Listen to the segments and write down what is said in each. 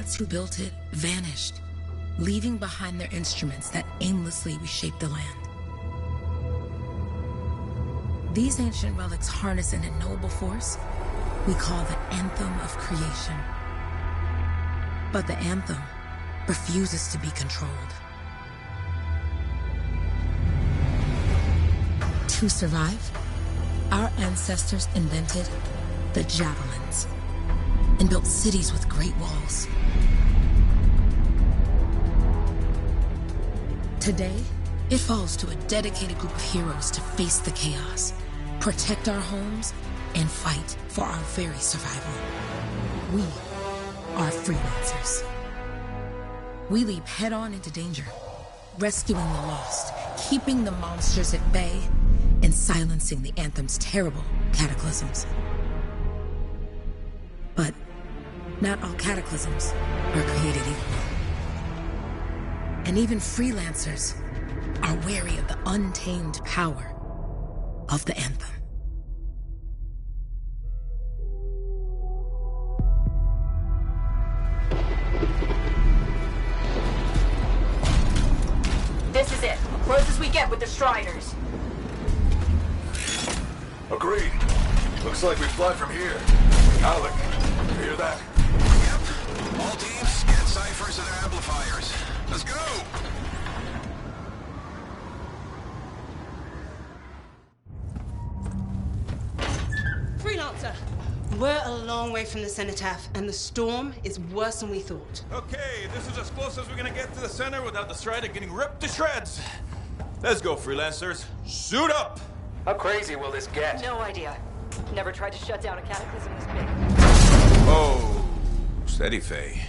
gods who built it vanished, leaving behind their instruments that aimlessly reshaped the land. These ancient relics harness an unknowable force we call the Anthem of Creation. But the Anthem refuses to be controlled. To survive, our ancestors invented the javelins and built cities with great walls. Today, it falls to a dedicated group of heroes to face the chaos, protect our homes, and fight for our very survival. We are freelancers. We leap head-on into danger, rescuing the lost, keeping the monsters at bay, and silencing the Anthem's terrible cataclysms. But not all cataclysms are created equal. And even freelancers are wary of the untamed power of the Anthem. This is it. Close as we get with the Striders. Agreed. Looks like we fly from here. Alec, you hear that? Yep. All teams, get ciphers and their amplifiers. Let's go! Freelancer, we're a long way from the cenotaph, and the storm is worse than we thought. Okay, this is as close as we're gonna get to the center without the Strider getting ripped to shreds. Let's go, freelancers. Suit up! How crazy will this get? No idea. Never tried to shut down a cataclysm this big. Oh, steady, Faye.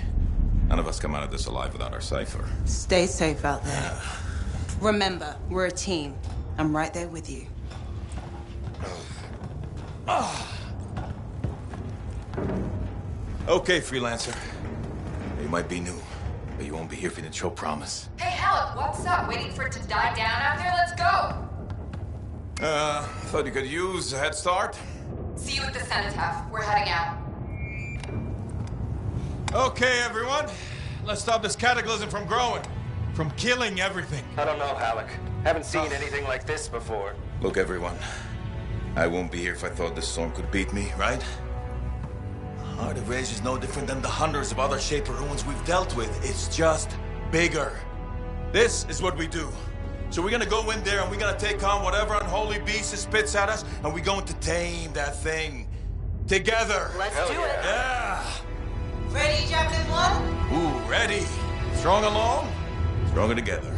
None of us come out of this alive without our cipher. Stay safe out there. Remember, we're a team. I'm right there with you. Okay, freelancer. You might be new, but you won't be here if you didn't show promise. Hey, Alec, what's up? Waiting for it to die down out there? Let's go! Thought you could use a head start. See you at the cenotaph. We're heading out. Okay, everyone. Let's stop this cataclysm from growing. From killing everything. I don't know, Alec. Haven't seen anything like this before. Look, everyone. I won't be here if I thought this storm could beat me, right? Heart of Rage is no different than the hundreds of other Shaper ruins we've dealt with. It's just bigger. This is what we do. So we're gonna go in there and we're gonna take on whatever unholy beast it spits at us, and we're going to tame that thing. Together. Let's do it. Yeah. Ready, Javelin 1? Ooh, ready. Strong along, stronger together.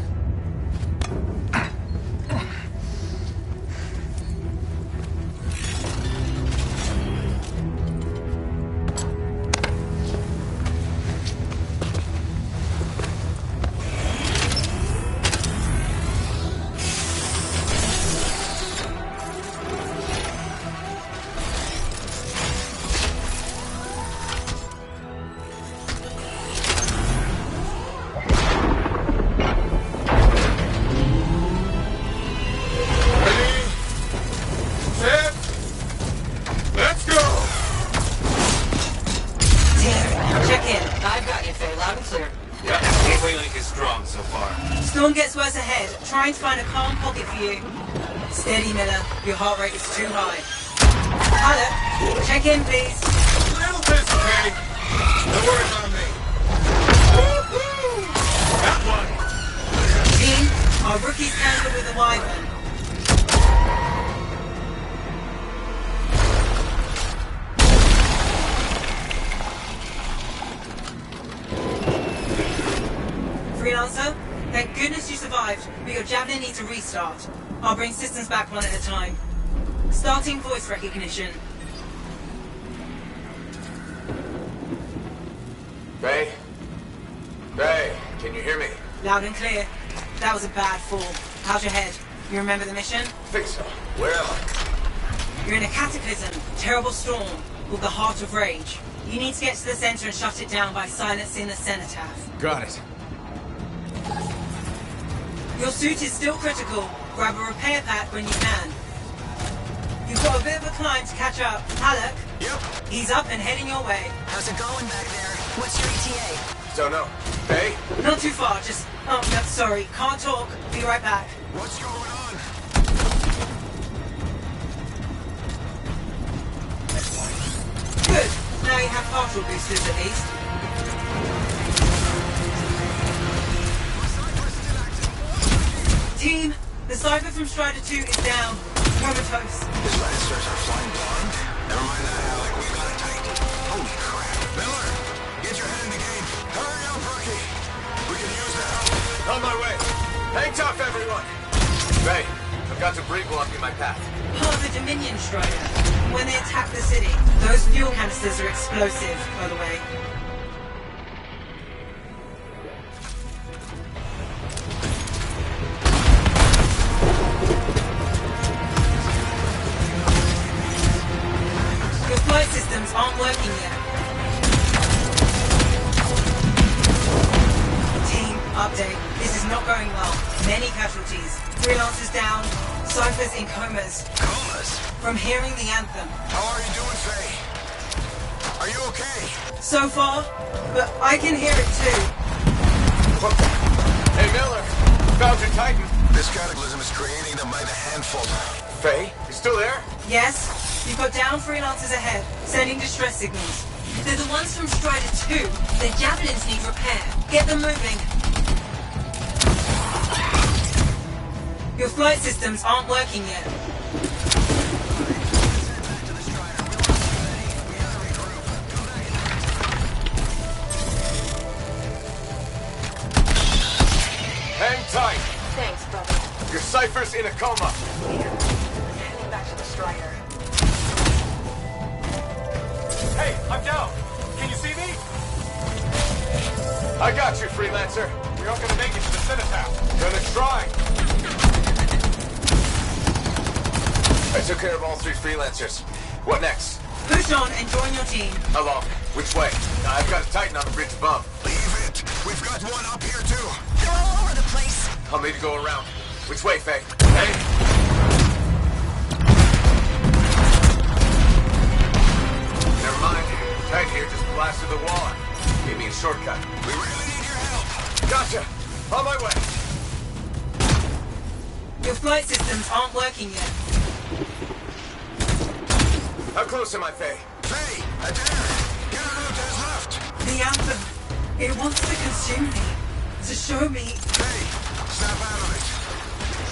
Trying to find a calm pocket for you. Steady, Miller. Your heart rate is too high. Alec, check in, please. A little busy, Kay. No worries on me. Got one. Team, our rookie's handled with the Wyvern. Freelancer? Thank goodness you survived, but your Javelin needs a restart. I'll bring systems back one at a time. Starting voice recognition. Ray? Ray, can you hear me? Loud and clear. That was a bad fall. How's your head? You remember the mission? Think so. Where am I? You're in a cataclysm, terrible storm, called the Heart of Rage. You need to get to the center and shut it down by silencing the cenotaph. Got it. Your suit is still critical. Grab a repair pack when you can. You've got a bit of a climb to catch up. Alec? Yep. He's up and heading your way. How's it going back there? What's your ETA? Don't know. Hey? Not too far, just... Oh, no, sorry. Can't talk. Be right back. What's going on? Good. Now you have partial boosters at least. Team, the Cypher from Strider 2 is down. Comatose. His lancers are flying blind. Never mind that, Alec. We got it tight. Holy crap. Miller, get your head in the game. Hurry up, rookie. We can use the help. On my way. Hang tough, everyone. Ray, I've got debris blocking my path. Part of the Dominion Strider. When they attack the city, those fuel canisters are explosive, by the way. Your flight systems aren't working yet. Team, update. This is not going well. Many casualties. Freelancers down. Cyphers in comas. Comas? From hearing the anthem. How are you doing, Faye? Are you okay? So far, but I can hear it too. Hey, Miller. Found your Titan. This cataclysm is creating them by the handful. Faye, you still there? Yes? You've got down freelancers ahead, sending distress signals. They're the ones from Strider 2. Their javelins need repair. Get them moving. Your flight systems aren't working yet. Hang tight. Thanks, brother. Your Cypher's in a coma. Heading back to the Strider. Hey, I'm down. Can you see me? I got you, Freelancer. We aren't gonna make it to the Cenotaph. Gonna try. I took care of all 3 Freelancers. What next? Push on and join your team. How long? Which way? I've got a Titan on the bridge above. Leave it. We've got one up here, too. They're all over the place. I'll need to go around. Which way, Faye? Hey! Never mind. Titan here just blasted the wall. Gave me a shortcut. We really need your help. Gotcha! On my way! Your flight systems aren't working yet. How close am I, Faye? Faye, Adair, get out of his left. The anthem. It wants to consume me. To show me. Faye, snap out of it.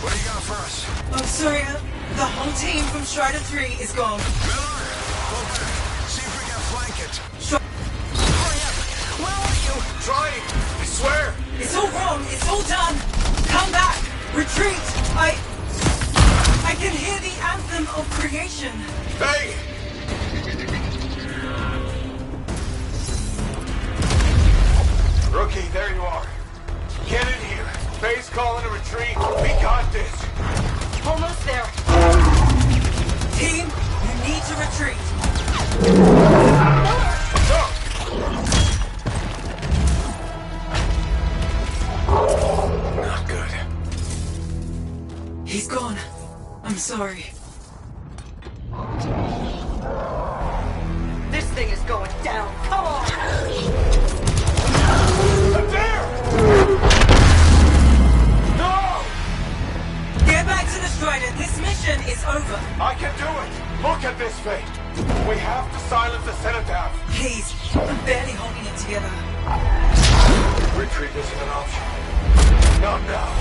What do you got for us? Oh, sorry. The whole team from Strider 3 is gone. Miller, go back. See if we can flank it. Hurry up. Where are you? Trying! I swear! It's all wrong. It's all done. Come back. Retreat. I can hear the anthem of creation. Faye! Rookie, there you are. Get in here. Faye's calling a retreat. We got this. Almost there. Team, you need to retreat. Not good. He's gone. I'm sorry. This thing is going down. Come on! Adair! No! Get back to the Strider. This mission is over. I can do it! Look at this, Faye! We have to silence the Cenotaph! Please. I'm barely holding it together. Retreat isn't an option. Not now.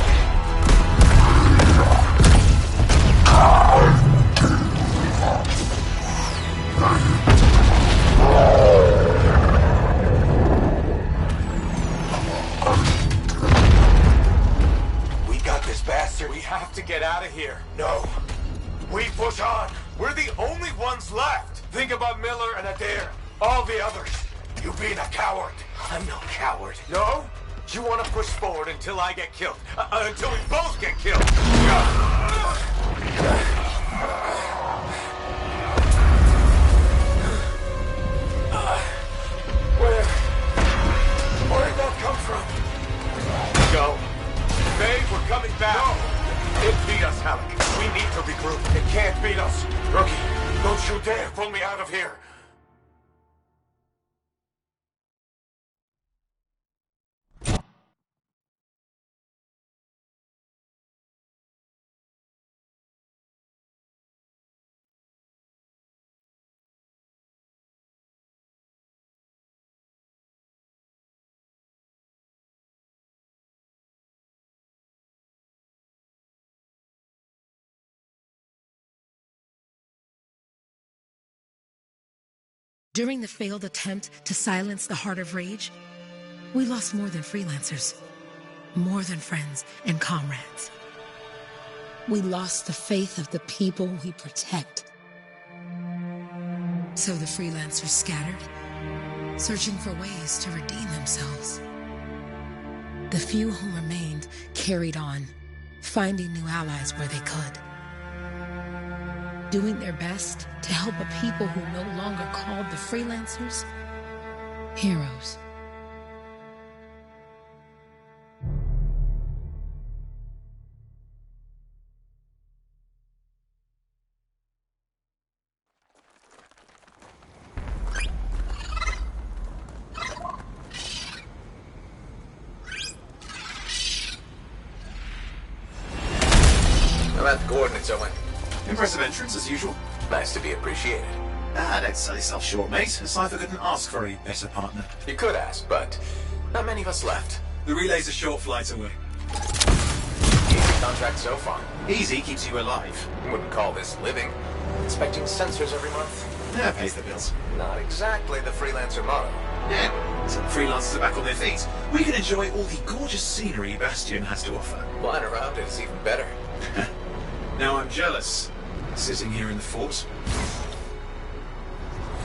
We got this bastard. We have to get out of here. No. We push on. We're the only ones left. Think about Miller and Adair. All the others. You being a coward. I'm no coward. No? You want to push forward until I get killed. Until we both get killed. Where'd that come from? Go. Faye, we're coming back. No. It beat us, Halleck. We need to regroup. It can't beat us. Rookie, don't you dare pull me out of here. During the failed attempt to silence the Heart of Rage, we lost more than freelancers, more than friends and comrades. We lost the faith of the people we protect. So the freelancers scattered, searching for ways to redeem themselves. The few who remained carried on, finding new allies where they could, doing their best to help a people who no longer called the freelancers heroes. I'm at the coordinates, Owen. Impressive entrance, as usual. Nice to be appreciated. Don't sell yourself short, mate. Cypher couldn't ask for a better partner. You could ask, but not many of us left. The relay's a short flight away. Easy contract so far. Easy keeps you alive. Wouldn't call this living. Inspecting sensors every month. Yeah, pays the bills. Not exactly the freelancer motto. Yeah, so the freelancers are back on their feet. We can enjoy all the gorgeous scenery Bastion has to offer. Flying around it is even better. Now I'm jealous, sitting here in the fort.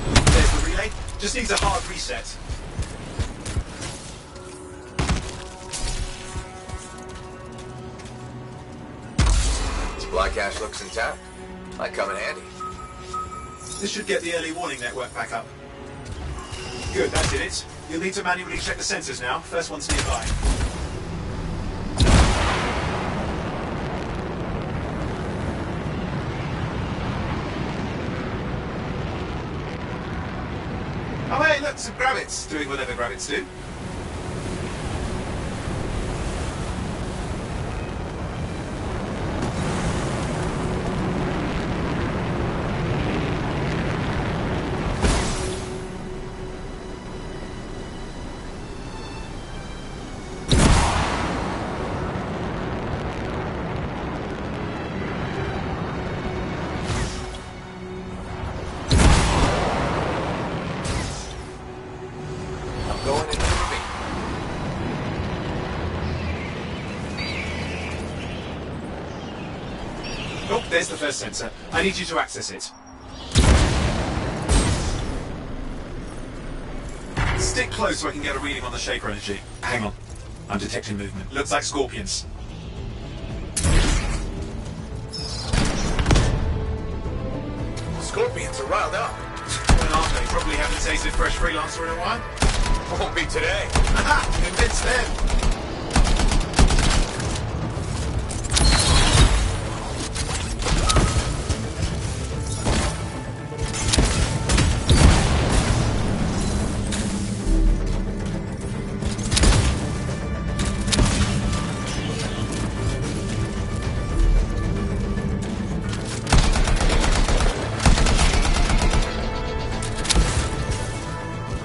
There's the relay. Just needs a hard reset. Supply cache looks intact. Might come in handy. This should get the early warning network back up. Good, that did it. You'll need to manually check the sensors now. First one's nearby. Oh hey, look, some gravits doing whatever gravits do. Going in moving. Oh, there's the first sensor. I need you to access it. Stick close so I can get a reading on the Shaper energy. Hang on. I'm detecting movement. Looks like scorpions. Scorpions are riled up. Well, aren't they? Probably haven't tasted fresh freelancer in a while. Won't be today. Aha! Convince them!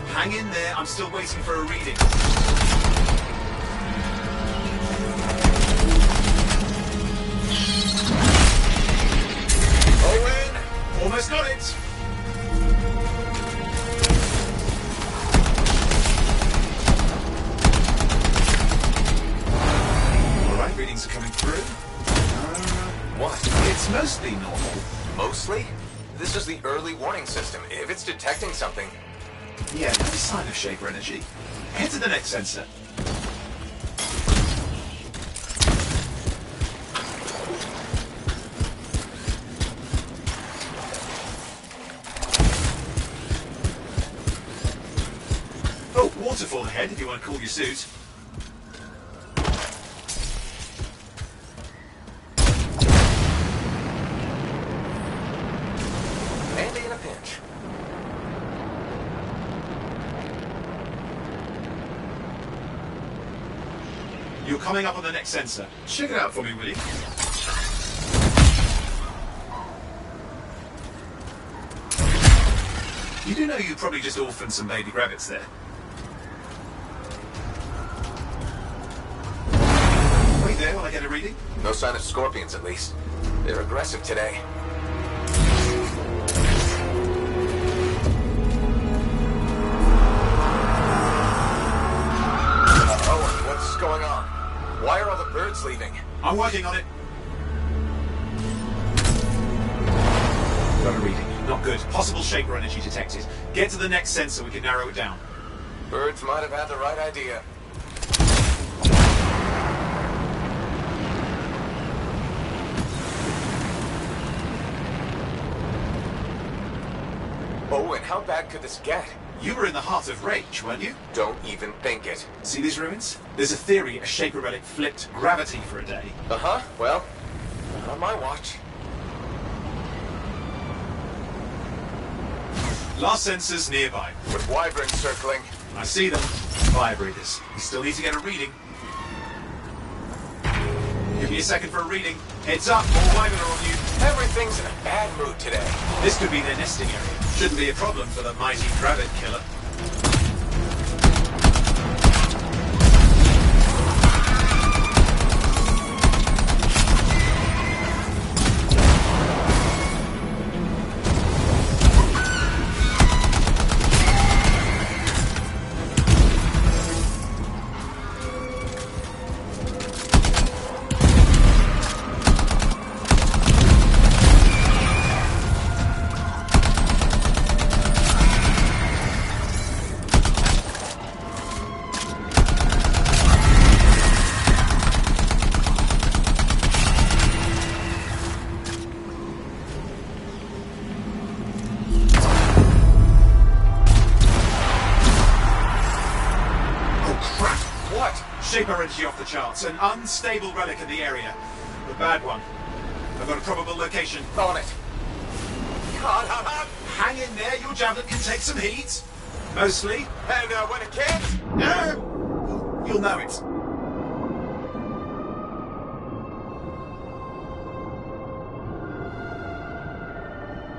Hang in there, I'm still waiting for a reading. Owen! Almost got it! Alright, readings are coming through. What? It's mostly normal. Mostly? This is the early warning system. If it's detecting something... Yeah, no sign of Shaper energy. Head to the next sensor. Oh, waterfall ahead if you want to cool your suit. Handy in a pinch. You're coming up on the next sensor. Check it out for me, will you? You do know you probably just orphaned some baby rabbits there. Wait there while I get a reading. No sign of scorpions, at least. They're aggressive today. Why are all the birds leaving? I'm working on it. Got a reading. Not good. Possible Shaper energy detected. Get to the next sensor, we can narrow it down. Birds might have had the right idea. Oh, and how bad could this get? You were in the heart of Rage, weren't you? Don't even think it. See these ruins? There's a theory a Shaper relic flipped gravity for a day. Uh-huh. Well, on my watch. Last sensors nearby. With wyverns circling. I see them. Fire breathers. We still need to get a reading. Give me a second for a reading. Heads up, more wyvern are on you. Everything's in a bad mood today. This could be their nesting area. Shouldn't be a problem for the mighty Gravid killer. Shaper energy off the charts. An unstable relic in the area. A bad one. I've got a probable location. On it. God, hang in there. Your javelin can take some heat. Mostly. And when it can't? No. You'll know it.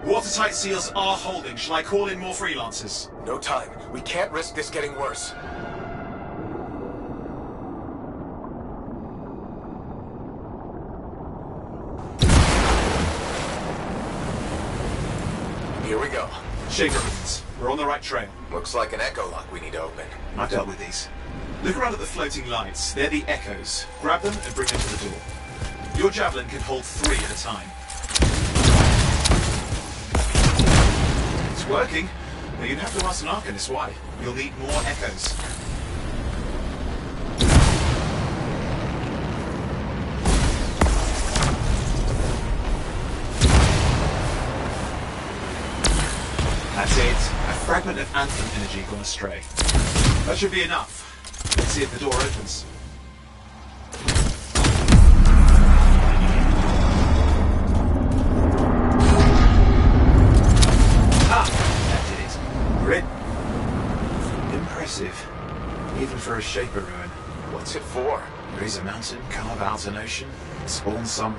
Watertight seals are holding. Shall I call in more freelancers? No time. We can't risk this getting worse. Here we go. Shaper ruins. We're on the right trail. Looks like an echo lock we need to open. I've dealt with these. Look around at the floating lights. They're the echoes. Grab them and bring them to the door. Your javelin can hold 3 at a time. It's working. But you'd have to ask an Arcanist why. You'll need more echoes. That's it. A fragment of Anthem energy gone astray. That should be enough. Let's see if the door opens. Ah! That did it. Grit. Impressive. Even for a Shaper ruin. What's it for? Raise a mountain, carve out an ocean, spawn some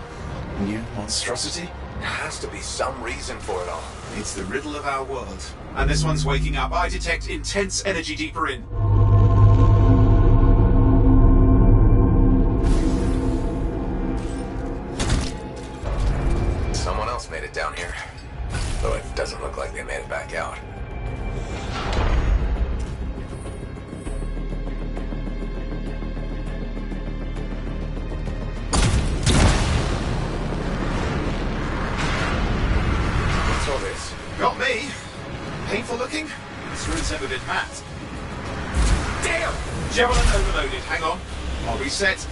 new monstrosity? There has to be some reason for it all. It's the riddle of our world. And this one's waking up. I detect intense energy deeper in. Someone else made it down here. Though it doesn't look like they made it back out. What's all this? Got me. Painful looking? This ruin's never been mapped. Damn! Javelin overloaded. Hang on. I'll reset.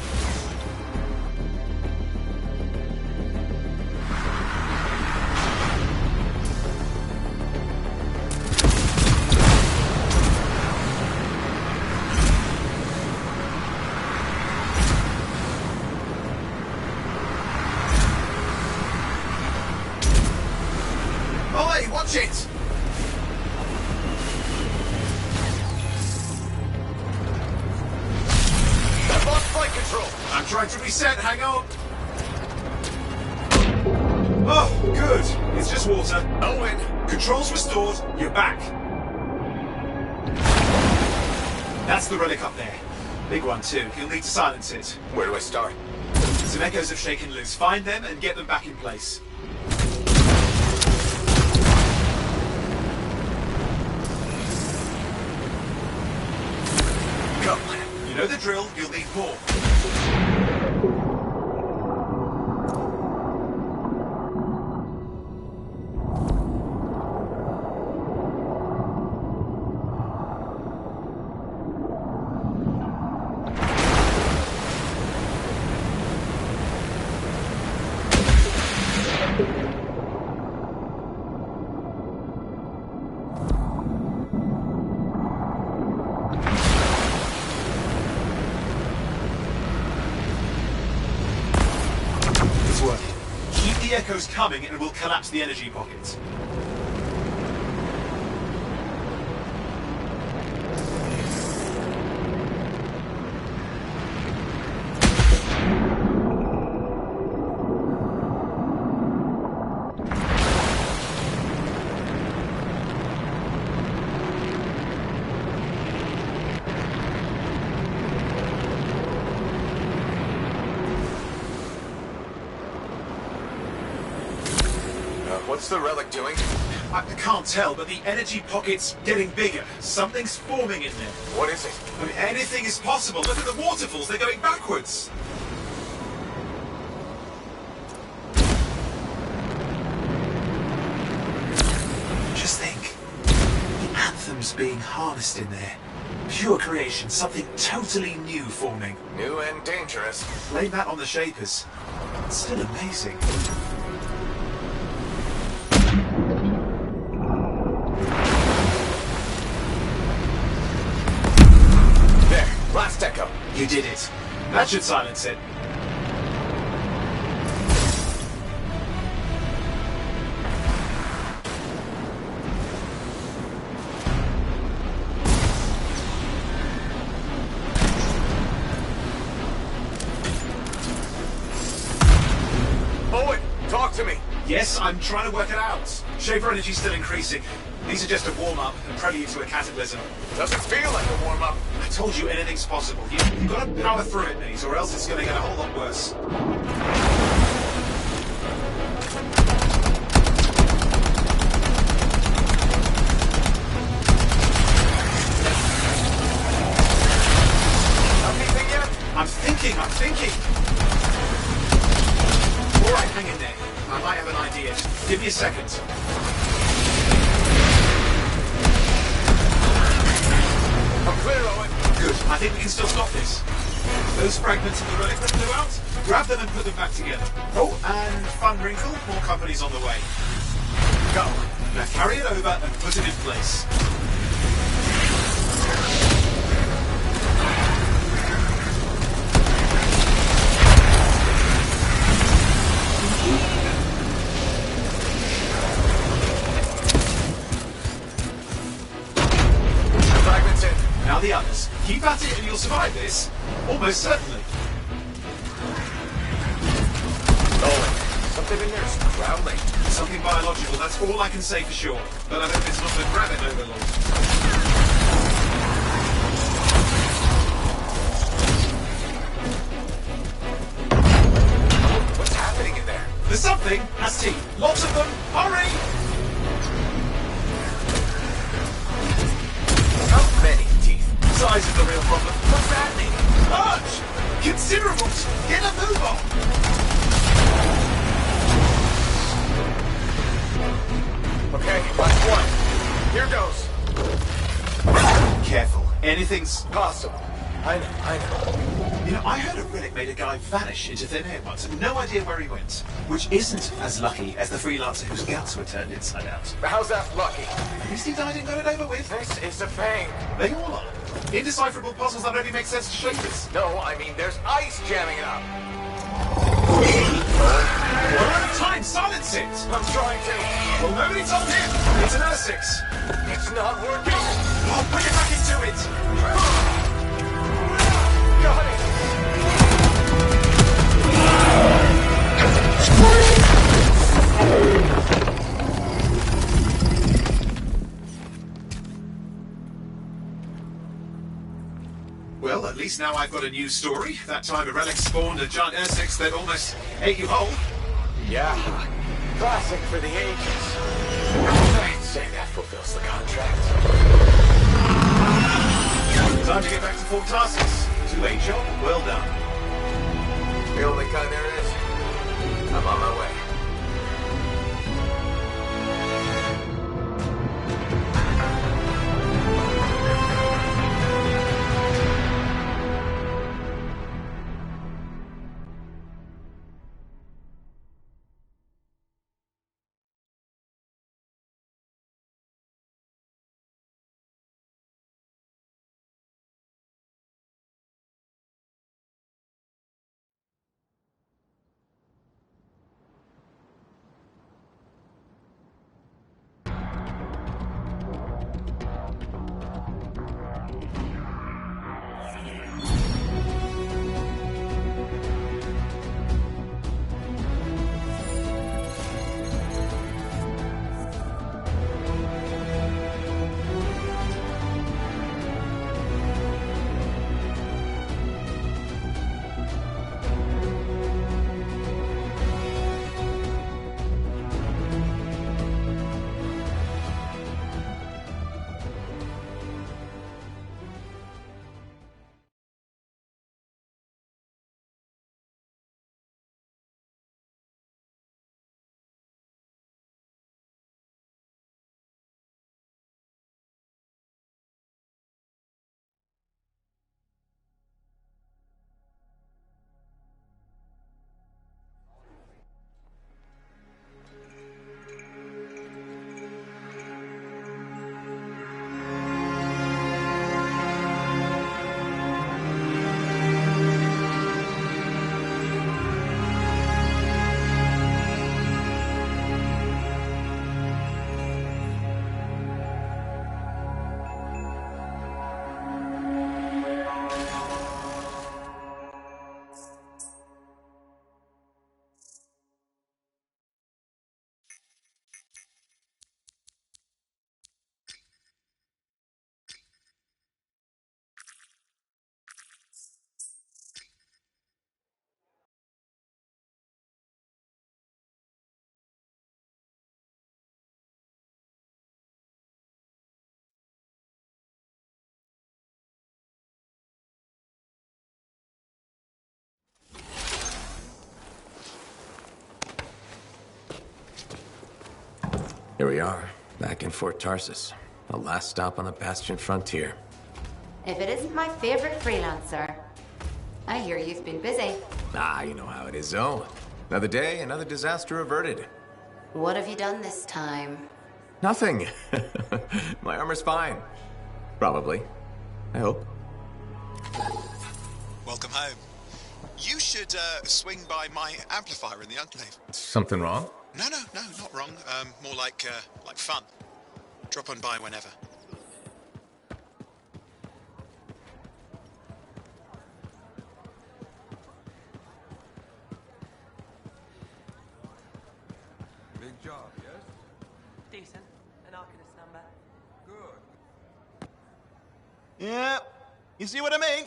Oi, watch it! I've lost flight control! I'm trying to reset, hang on. Oh, good. It's just water. Owen! Controls restored, you're back. That's the relic up there. Big one too. You'll need to silence it. Where do I start? Some echoes have shaken loose. Find them and get them back in place. Go! You know the drill, you'll need more. It's working. Keep the echoes coming and we'll collapse the energy pockets. What's the relic doing? I can't tell, but the energy pocket's getting bigger. Something's forming in there. What is it? I mean, anything is possible. Look at the waterfalls, they're going backwards. Just think, the Anthem's being harnessed in there. Pure creation, something totally new forming. New and dangerous. Blame that on the Shapers. It's still amazing. There, last echo. You did it. That should silence it. Owen, talk to me. Yes, I'm trying to work it out. Shaper energy's still increasing. These are just a warm-up and prelude to a cataclysm. Doesn't feel like a warm-up. I told you anything's possible. You've got to power through it, Nate, or else it's going to get a whole lot worse. Anything yet? I'm thinking. All right, hang in there. I might have an idea. Just give me a second. I'm clear, Owen. Good. I think we can still stop this. Those fragments of the relic that flew out, grab them and put them back together. Oh, and fun wrinkle, more companies on the way. Go. Now carry it over and put it in place. Fragments in. Now the others. Keep at it and you'll survive this. Almost certainly. Owen, something in there's growling. Something biological, that's all I can say for sure. But I hope it's not the gravit overlord. What's happening in there? There's something, has teeth. Lots of them. Hurry! How many teeth? Size is the real problem. What's that mean? Large! Considerable! Get a move on! Okay, last one. Here goes. Careful. Anything's... Possible. I know. You know, I heard a relic made a guy vanish into thin air once and no idea where he went. Which isn't as lucky as the freelancer whose guts were turned inside out. How's that lucky? At least he died and got it over with. This is a pain. They all are. Indecipherable puzzles that only make sense to Shapers. No, I mean there's ice jamming up. We're out of time! Silence it! I'm trying to. Well, nobody told him! It's an R6. It's not working. Oh, put it back into it! Got it. Well, at least now I've got a new story. That time a relic spawned a giant R6 that almost ate you whole. Yeah. Classic for the ages. I'd say that fulfills the contract. Time to get back to Fort Tarsus. Two-way job, well done. The only kind there is. I'm on my way. Here we are, back in Fort Tarsus. The last stop on the Bastion frontier. If it isn't my favorite freelancer. I hear you've been busy. Ah, you know how it is, Zoe. Another day, another disaster averted. What have you done this time? Nothing. My armor's fine. Probably. I hope. Welcome home. You should swing by my amplifier in the Enclave. Something wrong? No, not wrong. More like fun. Drop on by whenever. Big job, yes? Decent. An Arcanist number. Good. Yeah, you see what I mean?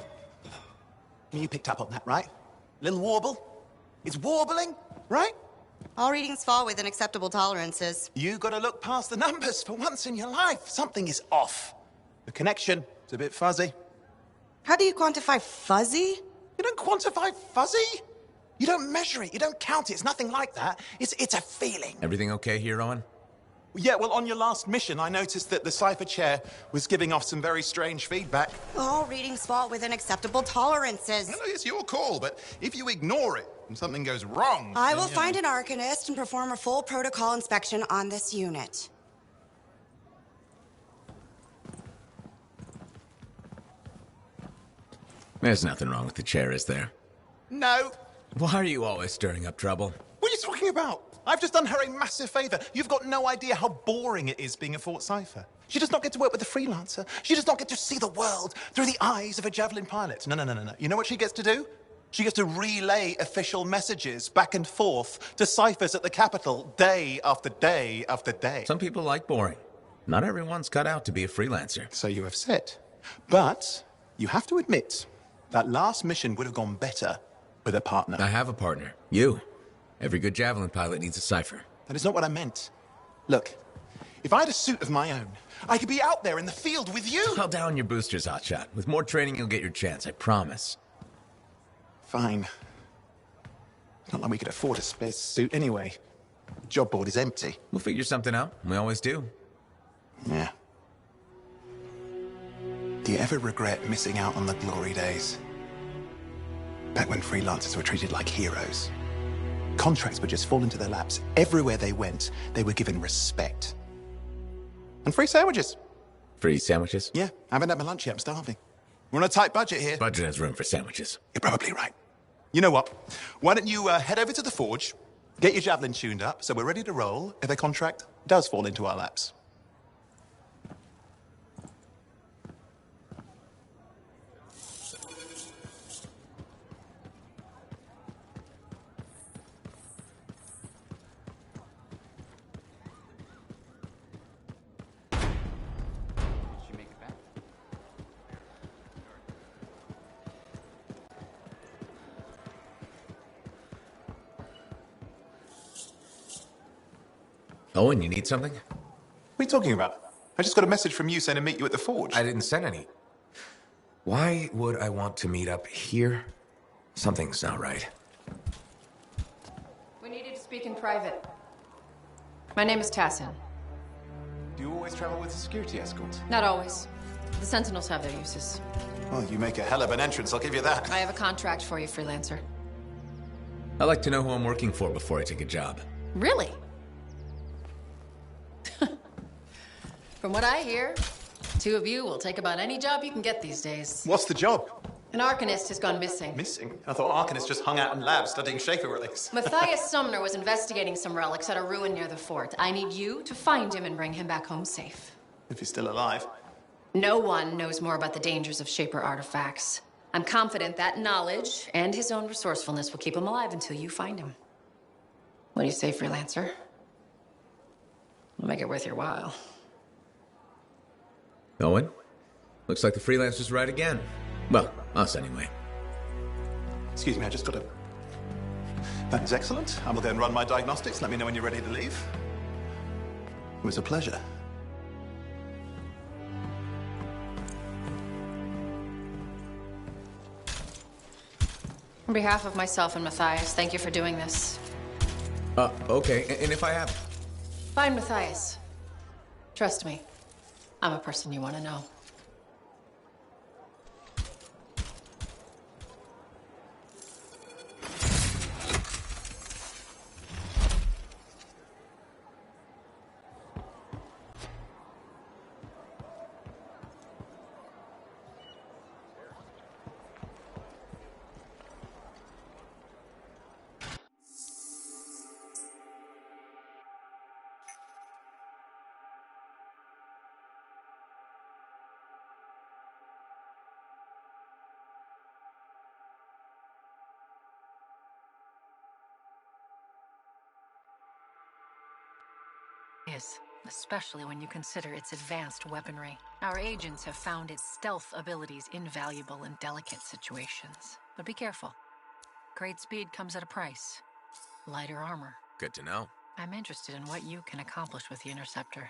You picked up on that, right? Little warble? It's warbling, right? All readings fall within acceptable tolerances. You gotta look past the numbers for once in your life. Something is off. The connection is a bit fuzzy. How do you quantify fuzzy? You don't quantify fuzzy? You don't measure it, you don't count it, it's nothing like that. It's a feeling. Everything okay here, Owen? Yeah, well, on your last mission, I noticed that the Cypher Chair was giving off some very strange feedback. All readings fall within acceptable tolerances. Well, it's your call, but if you ignore it and something goes wrong... I will find an Arcanist and perform a full protocol inspection on this unit. There's nothing wrong with the chair, is there? No. Why are you always stirring up trouble? What are you talking about? I've just done her a massive favor. You've got no idea how boring it is being a Fort Cypher. She does not get to work with a freelancer. She does not get to see the world through the eyes of a Javelin pilot. No. You know what she gets to do? She gets to relay official messages back and forth to ciphers at the Capitol day after day after day. Some people like boring. Not everyone's cut out to be a freelancer. So you have said. But you have to admit, that last mission would have gone better with a partner. I have a partner. You. Every good Javelin pilot needs a cipher. That is not what I meant. Look, if I had a suit of my own, I could be out there in the field with you. Call down your boosters, Hotshot. With more training, you'll get your chance, I promise. Fine. It's not like we could afford a spare suit anyway. The job board is empty. We'll figure something out. We always do. Yeah. Do you ever regret missing out on the glory days? Back when freelancers were treated like heroes. Contracts would just fall into their laps. Everywhere they went, they were given respect. And free sandwiches. Free sandwiches? Yeah, I haven't had my lunch yet. I'm starving. We're on a tight budget here. Budget has room for sandwiches. You're probably right. You know what? Why don't you head over to the forge, get your Javelin tuned up, so we're ready to roll if a contract does fall into our laps. Owen, you need something? What are you talking about? I just got a message from you saying to meet you at the forge. I didn't send any. Why would I want to meet up here? Something's not right. We need you to speak in private. My name is Tassin. Do you always travel with a security escort? Not always. The Sentinels have their uses. Well, you make a hell of an entrance, I'll give you that. I have a contract for you, freelancer. I like to know who I'm working for before I take a job. Really? From what I hear, two of you will take about any job you can get these days. What's the job? An Arcanist has gone missing. Missing? I thought Arcanists just hung out in labs studying Schaefer relics. Matthias Sumner was investigating some relics at a ruin near the fort. I need you to find him and bring him back home safe. If he's still alive. No one knows more about the dangers of Shaper artifacts. I'm confident that knowledge and his own resourcefulness will keep him alive until you find him. What do you say, freelancer? We'll make it worth your while. Owen? Looks like the freelancer's right again. Well, us anyway. Excuse me, I just got to... That is excellent. I will go and run my diagnostics. Let me know when you're ready to leave. It was a pleasure. On behalf of myself and Matthias, thank you for doing this. Okay. And if I have... Find Matthias. Trust me, I'm a person you want to know. Especially when you consider its advanced weaponry. Our agents have found its stealth abilities invaluable in delicate situations. But be careful. Great speed comes at a price. Lighter armor. Good to know. I'm interested in what you can accomplish with the Interceptor.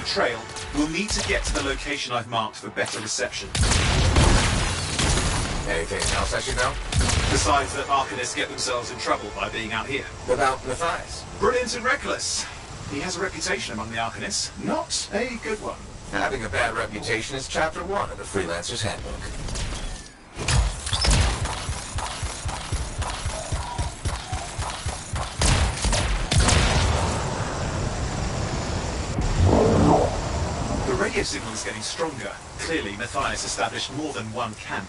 Trail, we'll need to get to the location I've marked for better reception. Anything else I should know? Besides that Arcanists get themselves in trouble by being out here. Without Matthias? Brilliant and reckless. He has a reputation among the Arcanists. Not a good one. Having a bad reputation is chapter 1 of the Freelancer's Handbook. The radio signal is getting stronger. Clearly, Matthias established more than one camp.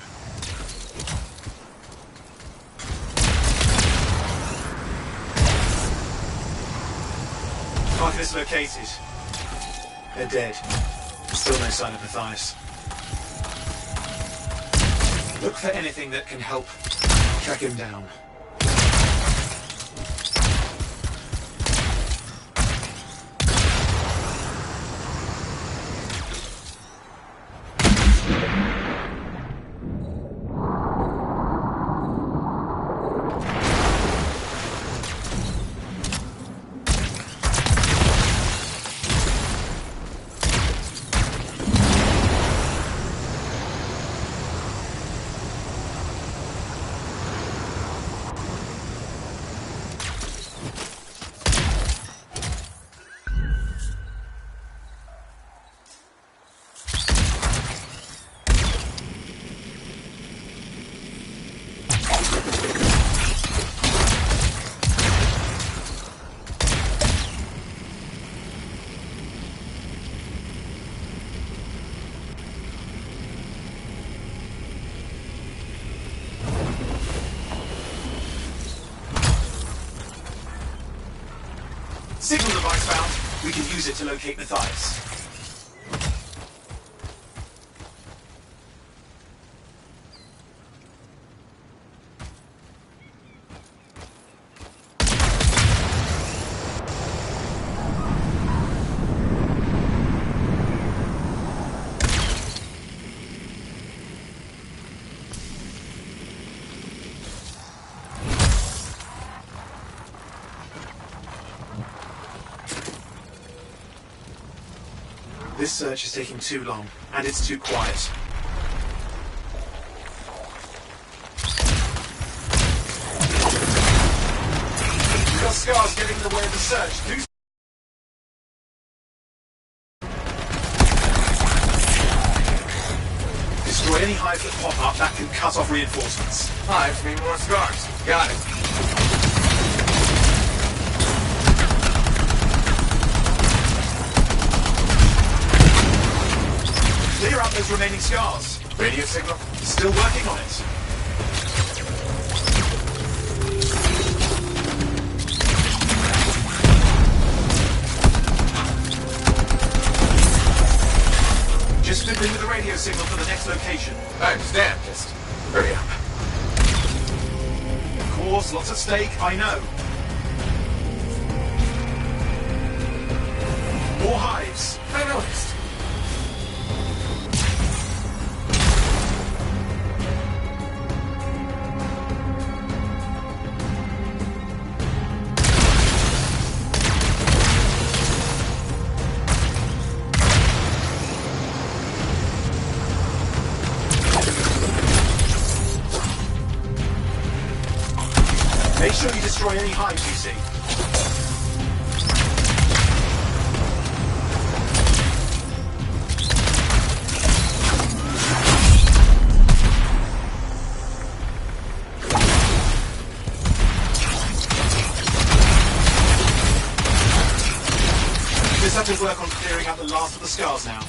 Arcanist located. They're dead. Still no sign of Matthias. Look for anything that can help track him down. Signal device found. We can use it to locate Matthias. This search is taking too long, and it's too quiet. We've got scars getting in the way of the search. Destroy any hives that pop up, that can cut off reinforcements. Hives mean more scars. Got it. Clear out those remaining scars. Radio signal? Still working on it. Just fiddling with the radio signal for the next location. I understand. Just hurry up. Of course, lots at stake, I know. More hives. I noticed. Make sure you destroy any hives you see. Just have to work on clearing out the last of the scars now.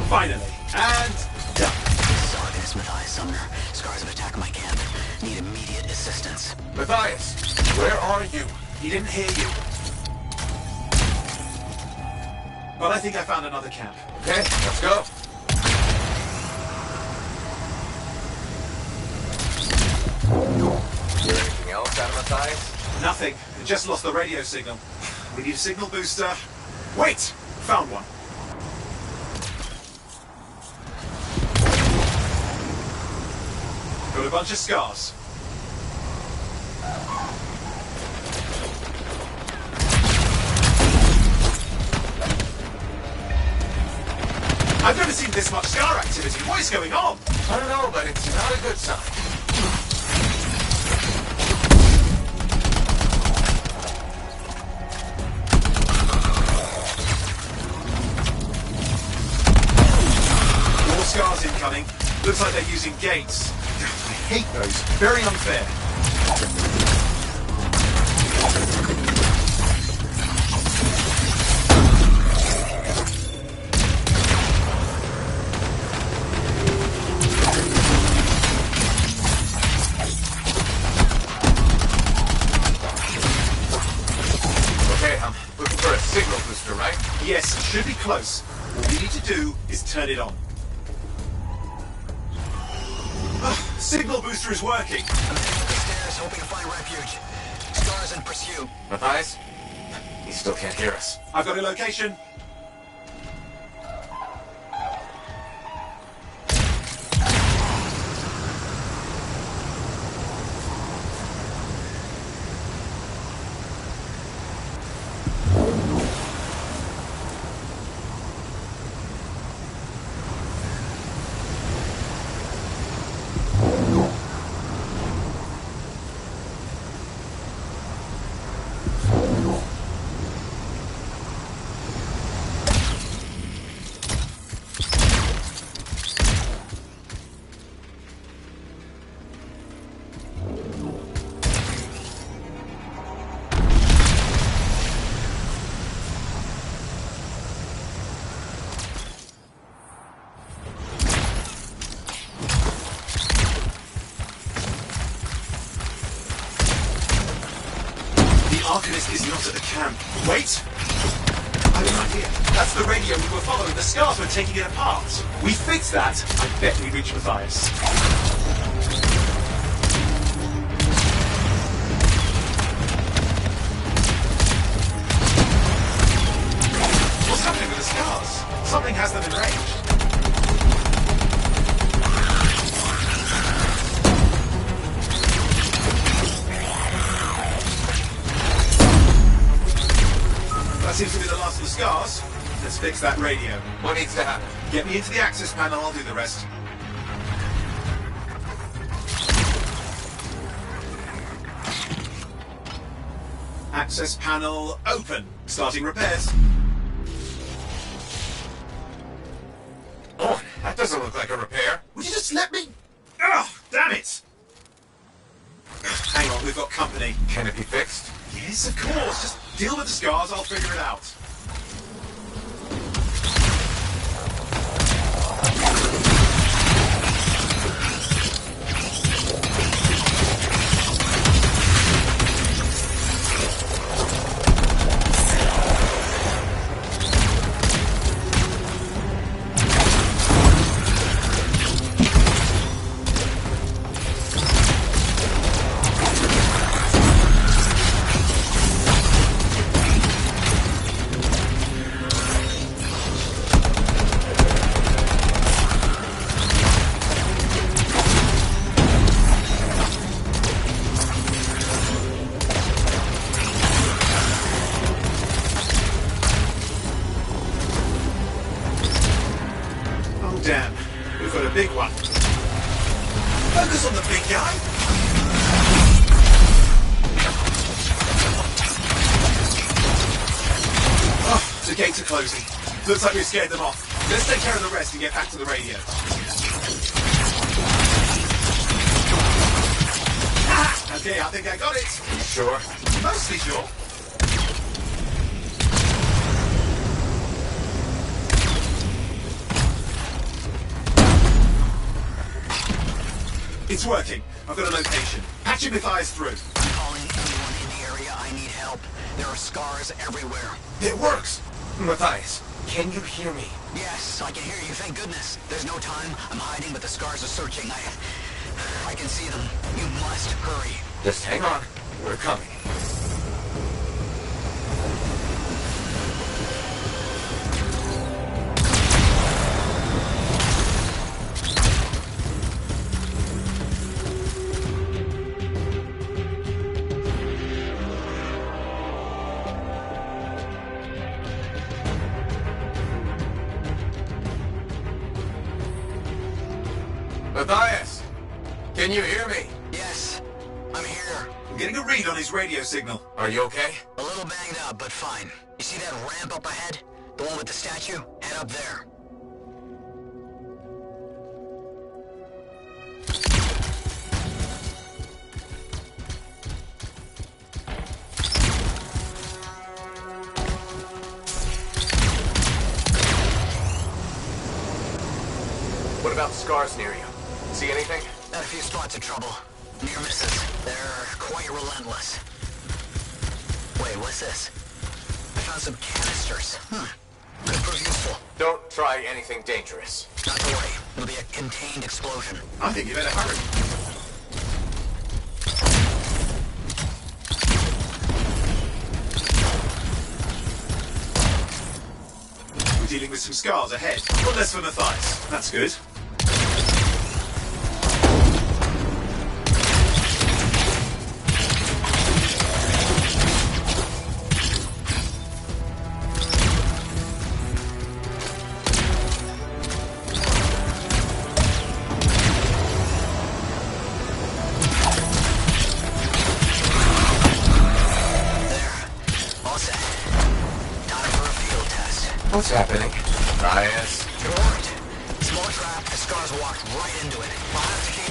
Finally. And done. This is Matthias Sumner. Scars have attacked my camp. Need immediate assistance. Matthias, where are you? He didn't hear you. But I think I found another camp. Okay, let's go. Hear anything else out of Matthias? Nothing. I just lost the radio signal. We need a signal booster. Wait! Found one. Got a bunch of scars. I've never seen this much scar activity. What is going on? I don't know, but it's not a good sign. More scars incoming. Looks like they're using gates. I hate those. Very unfair. Okay, I'm looking for a signal booster, right? Yes, should be close. All we need to do is turn it on. Signal booster is working. I'm heading up the stairs, hoping to find refuge. Scars in pursuit. Matthias? He still can't hear us. I've got a location. Arcanist is not at the camp. Wait! I have an idea. That's the radio we were following. The scars were taking it apart. We fix that. I bet we reach Matthias. What's happening with the scars? Something has them enraged. That seems to be the last of the scars. Let's fix that radio. What needs to happen? Get me into the access panel, I'll do the rest. Access panel open. Starting repairs. Oh, that doesn't look like a repair. Would you just let me? Oh, damn it! Hang on, we've got company. Can it be fixed? Yes, of course. Just deal with the scars, I'll figure it out. Damn, we've got a big one. Focus on the big guy. Oh, the gates are closing. Looks like we've scared them off. Let's take care of the rest and get back to the radio. Ah, okay, I think I got it. Sure? Mostly sure. It's working. I've got a location. Patching Matthias through. I'm calling anyone in the area. I need help. There are scars everywhere. It works! Matthias, can you hear me? Yes, I can hear you. Thank goodness. There's no time. I'm hiding, but the scars are searching. I can see them. You must hurry. Just hang on. We're coming. Matthias, can you hear me? Yes, I'm here. I'm getting a read on his radio signal. Are you okay? A little banged up, but fine. You see that ramp up ahead? The one with the statue? Head up there. What about the scars near you? See anything? Got a few spots of trouble. Near misses. They're quite relentless. Wait, what's this? I found some canisters. Could prove useful. Don't try anything dangerous. Not to worry. It'll be a contained explosion. I think you better hurry. We're dealing with some scars ahead. One less for Matthias. That's good. What's happening? Matthias. It worked. Small trap, the scars walked right into it. I'll have to keep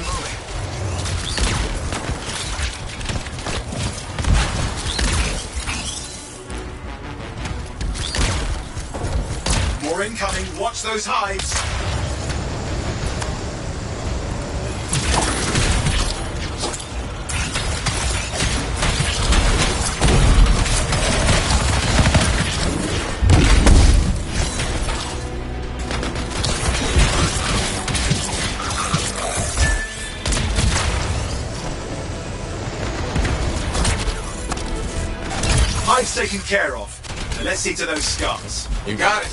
moving. More incoming. Watch those hides. Hive's taken care of. Now let's see to those scars. You got it.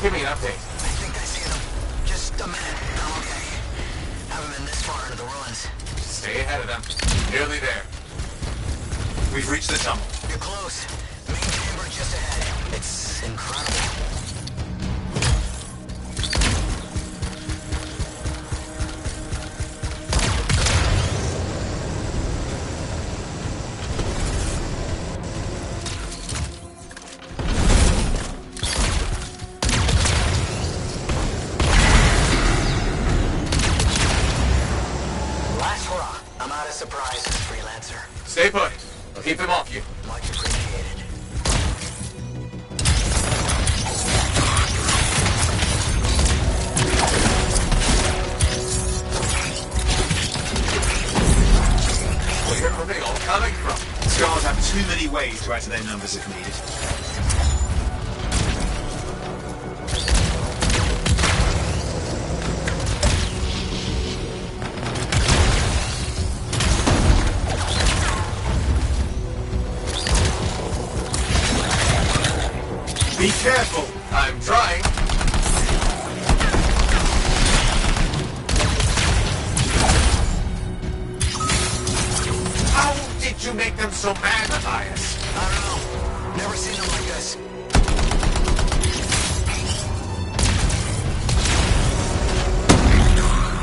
Give me an update. I think I see them. Just a minute. I'm okay. Haven't been this far into the ruins. Stay ahead of them. Nearly there. We've reached the tunnel. You're close. Main chamber just ahead. It's incredible. Surprises, freelancer. Stay put. I'll keep them off you. Much appreciated. Where are they all coming from? Scars have too many ways to add to their numbers if needed. Be careful! I'm trying. How did you make them so mad, Matthias? I don't know. Never seen them like this.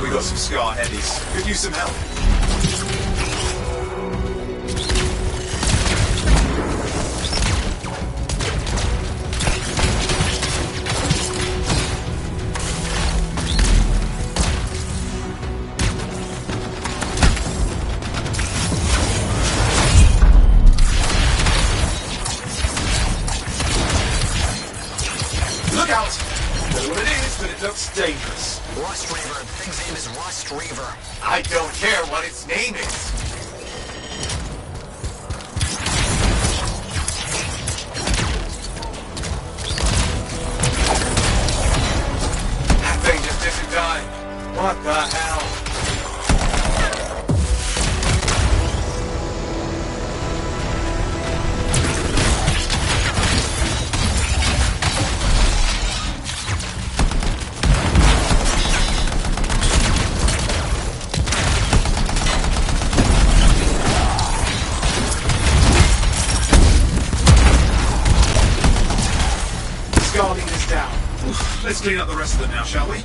We got some scar headies. Could use some help. Look out! I don't know what it is, but it looks dangerous. Rust Reaver. The thing's name is Rust Reaver. I don't care what its name is. That thing just isn't dying. What the hell? Scar leader's down. Let's clean up the rest of them now, shall we?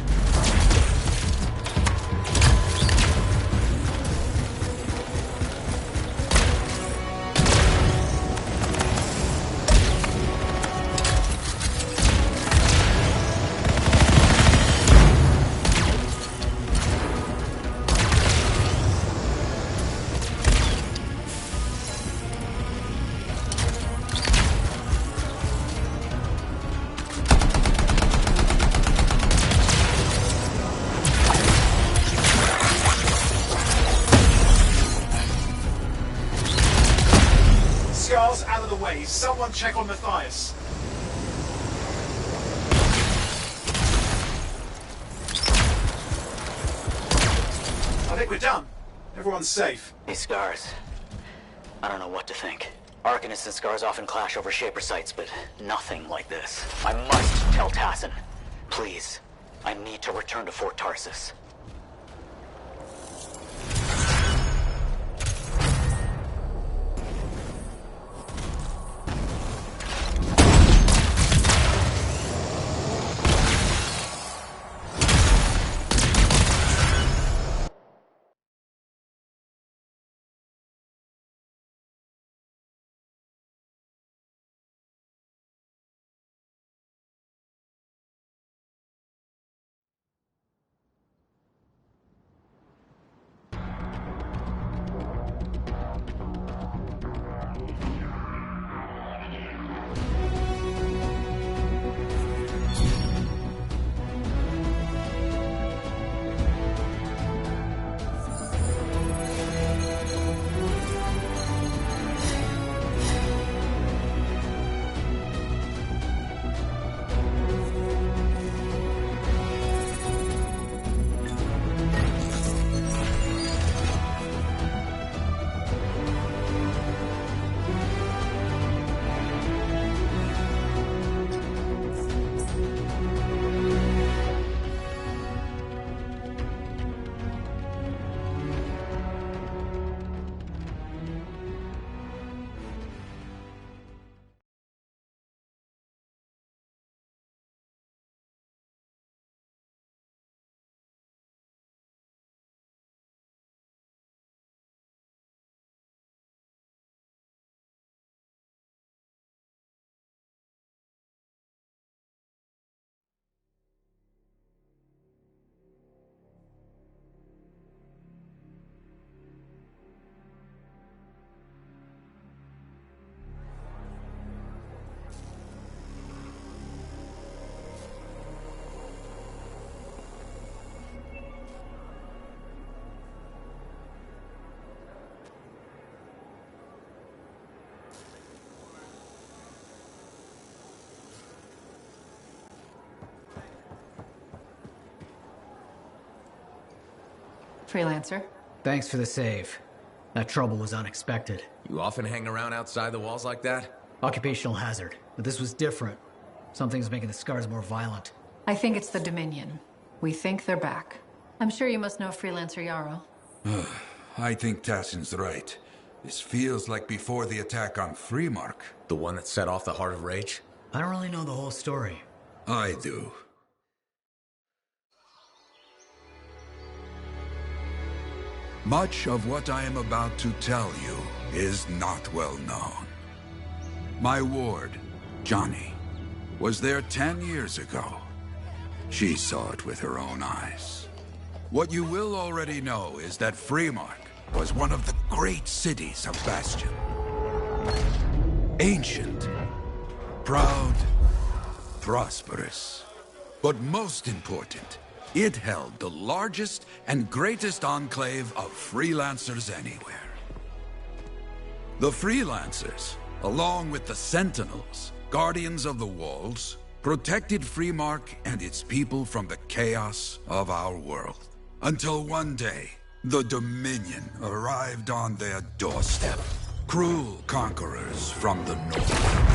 Scar's out of the way. Someone check on Matthias. I think we're done. Everyone's safe. These scars. I don't know what to think. Arcanists and scars often clash over Shaper sites, but nothing like this. I must tell Tassin. Please. I need to return to Fort Tarsus. Freelancer. Thanks for the save. That trouble was unexpected. You often hang around outside the walls like that? Occupational hazard, but this was different. Something's making the scars more violent. I think it's the Dominion. We think they're back. I'm sure you must know Freelancer Yarrow. I think Tassin's right. This feels like before the attack on Freemark. The one that set off the Heart of Rage? I don't really know the whole story. I do. Much of what I am about to tell you is not well known. My ward, Johnny, was there 10 years ago. She saw it with her own eyes. What you will already know is that Freemark was one of the great cities of Bastion. Ancient, proud, prosperous. But most important, it held the largest and greatest enclave of freelancers anywhere. The freelancers, along with the Sentinels, guardians of the walls, protected Freemark and its people from the chaos of our world. Until one day, the Dominion arrived on their doorstep. Cruel conquerors from the north.